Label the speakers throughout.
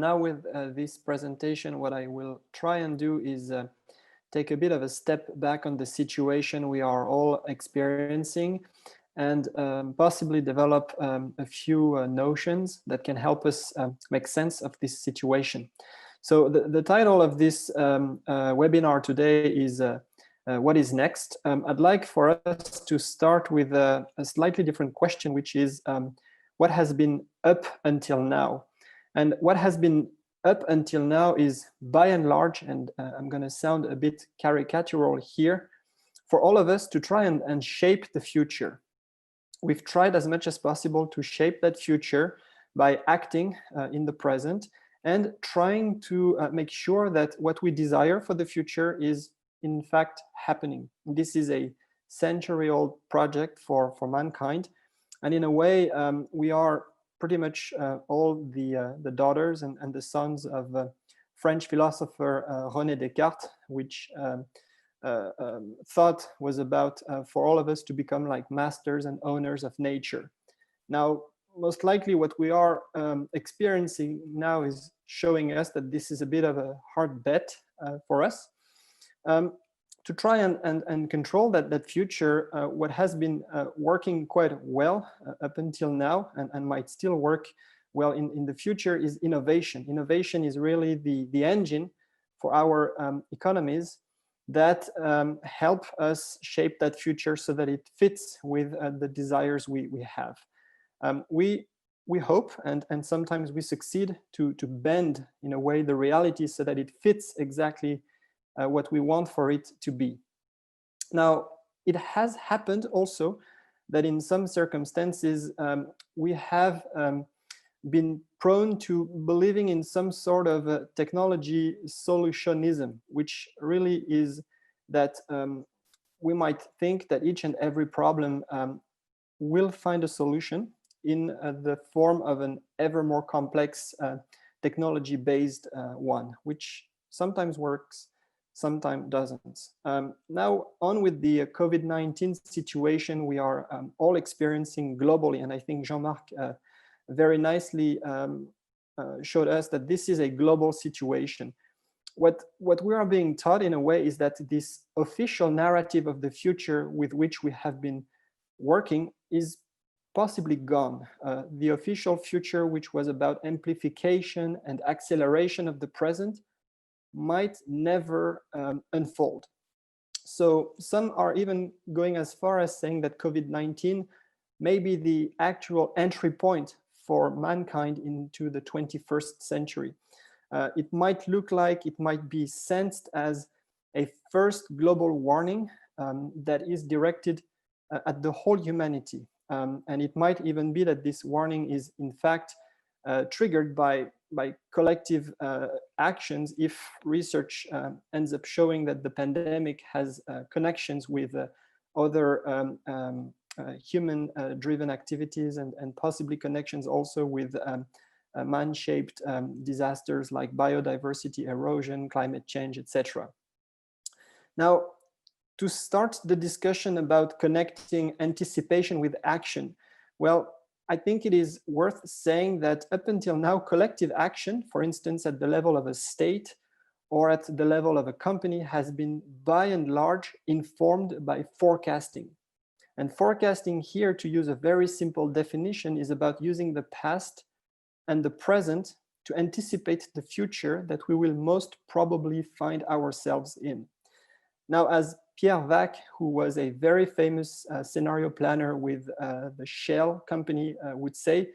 Speaker 1: now with this presentation, what I will try and do is take a bit of a step back on the situation we are all experiencing and possibly develop a few notions that can help us make sense of this situation. So the title of this webinar today is what is next? I'd like for us to start with a slightly different question, which is what has been up until now? And what has been up until now is, by and large, and I'm going to sound a bit caricatural here, for all of us to try and shape the future. We've tried as much as possible to shape that future by acting in the present and trying to make sure that what we desire for the future is in fact happening. This is a century-old project for mankind. And in a way, we are pretty much all the daughters and the sons of French philosopher René Descartes, which thought was about for all of us to become like masters and owners of nature. Now, most likely what we are experiencing now is showing us that this is a bit of a hard bet for us. To try and control that future, what has been working quite well up until now and might still work well in the future is innovation. Innovation is really the engine for our economies that help us shape that future so that it fits with the desires we have. We hope and sometimes we succeed to bend in a way the reality so that it fits exactly what we want for it to be. Now, it has happened also that in some circumstances we have been prone to believing in some sort of technology solutionism, which really is that we might think that each and every problem will find a solution in the form of an ever more complex technology-based one, which sometimes works, sometimes doesn't. Now on with the COVID-19 situation we are all experiencing globally, and I think Jean-Marc very nicely showed us that this is a global situation. What we are being taught in a way is that this official narrative of the future with which we have been working is possibly gone. The official future, which was about amplification and acceleration of the present, might never unfold. So some are even going as far as saying that COVID-19 may be the actual entry point for mankind into the 21st century. It might look like, it might be sensed as a first global warning that is directed at the whole humanity. And it might even be that this warning is in fact triggered by collective actions if research ends up showing that the pandemic has connections with other human-driven activities and possibly connections also with man-shaped disasters like biodiversity erosion, climate change, etc. Now, to start the discussion about connecting anticipation with action, well, I think it is worth saying that up until now, collective action, for instance, at the level of a state or at the level of a company, has been by and large informed by forecasting. And forecasting here, to use a very simple definition, is about using the past and the present to anticipate the future that we will most probably find ourselves in. Now, as Pierre Vac, who was a very famous scenario planner with the Shell company, would say,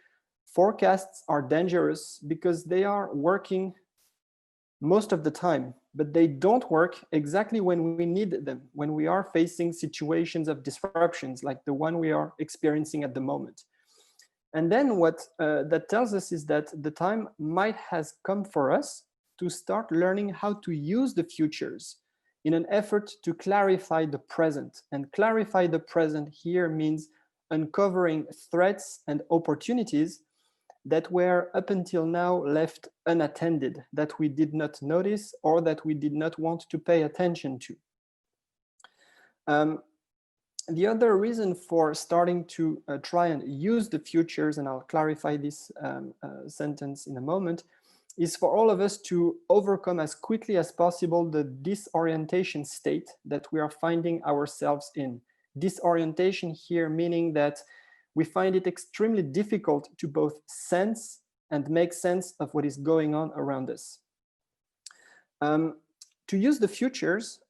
Speaker 1: forecasts are dangerous because they are working most of the time, but they don't work exactly when we need them, when we are facing situations of disruptions like the one we are experiencing at the moment. And then what that tells us is that the time might has come for us to start learning how to use the futures in an effort to clarify the present. And clarify the present here means uncovering threats and opportunities that were up until now left unattended, that we did not notice or that we did not want to pay attention to. The other reason for starting to try and use the futures, and I'll clarify this sentence in a moment, is for all of us to overcome as quickly as possible the disorientation state that we are finding ourselves in. Disorientation here meaning that we find it extremely difficult to both sense and make sense of what is going on around us. To use the futures,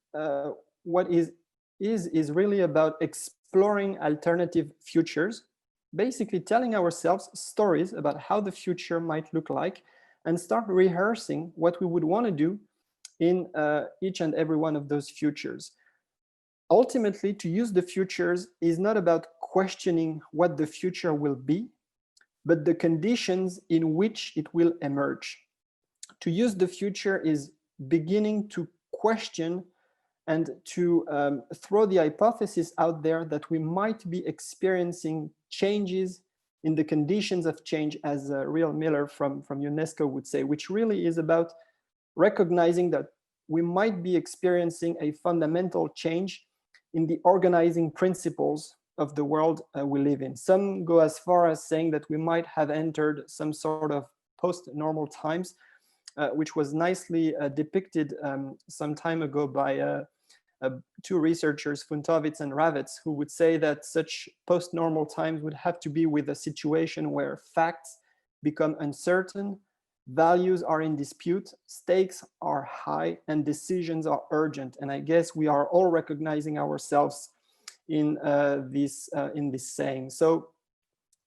Speaker 1: what is really about exploring alternative futures, basically telling ourselves stories about how the future might look like and start rehearsing what we would want to do in each and every one of those futures. Ultimately, to use the futures is not about questioning what the future will be, but the conditions in which it will emerge. To use the future is beginning to question and to throw the hypothesis out there that we might be experiencing changes in the conditions of change, as Real Miller from UNESCO would say, which really is about recognizing that we might be experiencing a fundamental change in the organizing principles of the world we live in. Some go as far as saying that we might have entered some sort of post-normal times, which was nicely depicted some time ago by two researchers, Funtovitz and Ravitz, who would say that such post-normal times would have to be with a situation where facts become uncertain, values are in dispute, stakes are high, and decisions are urgent. And I guess we are all recognizing ourselves in this saying. So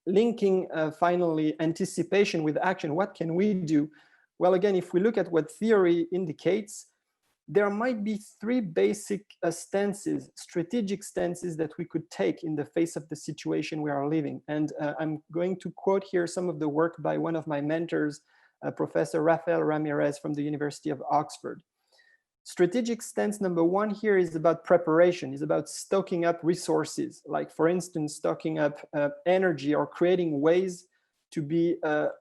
Speaker 1: linking finally anticipation with action, what can we do? Well, again, if we look at what theory indicates, there might be three basic stances, strategic stances that we could take in the face of the situation we are living. And I'm going to quote here some of the work by one of my mentors, Professor Rafael Ramirez from the University of Oxford. Strategic stance number one here is about preparation, is about stocking up resources, like for instance, stocking up energy or creating ways to be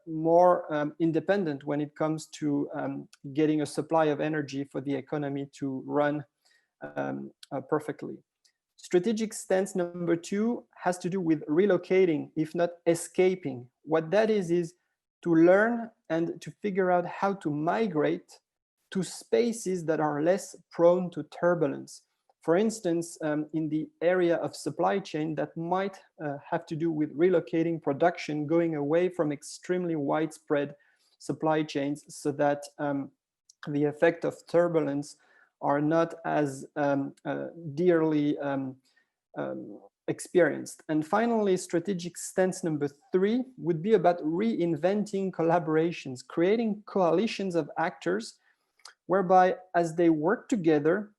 Speaker 1: more independent when it comes to getting a supply of energy for the economy to run perfectly. Strategic stance number two has to do with relocating, if not escaping. What that is to learn and to figure out how to migrate to spaces that are less prone to turbulence. For instance, in the area of supply chain, that might have to do with relocating production, going away from extremely widespread supply chains so that the effect of turbulence are not as dearly experienced. And finally, strategic stance number three would be about reinventing collaborations, creating coalitions of actors whereby as they work together,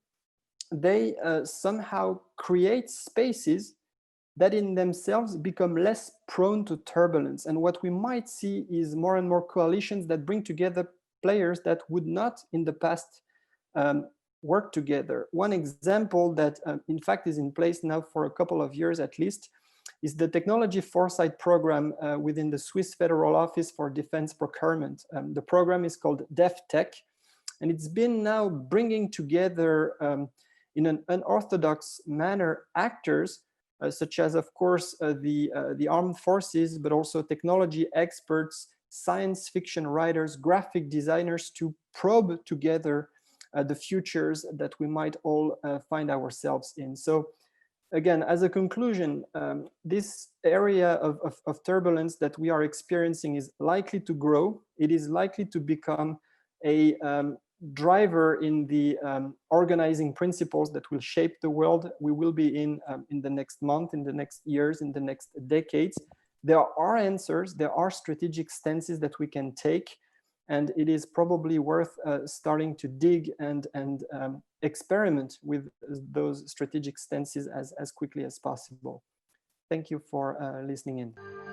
Speaker 1: they somehow create spaces that in themselves become less prone to turbulence. And what we might see is more and more coalitions that bring together players that would not in the past work together. One example that in fact is in place now for a couple of years at least is the Technology Foresight program within the Swiss Federal Office for Defense Procurement. The program is called DefTech, and it's been now bringing together in an unorthodox manner actors such as, of course, the armed forces, but also technology experts, science fiction writers, graphic designers to probe together the futures that we might all find ourselves in. So again, as a conclusion, this area of turbulence that we are experiencing is likely to grow. It is likely to become a driver in the organizing principles that will shape the world we will be in the next month, in the next years, in the next decades. There are answers, there are strategic stances that we can take, and it is probably worth starting to dig and experiment with those strategic stances as quickly as possible. Thank you for listening in.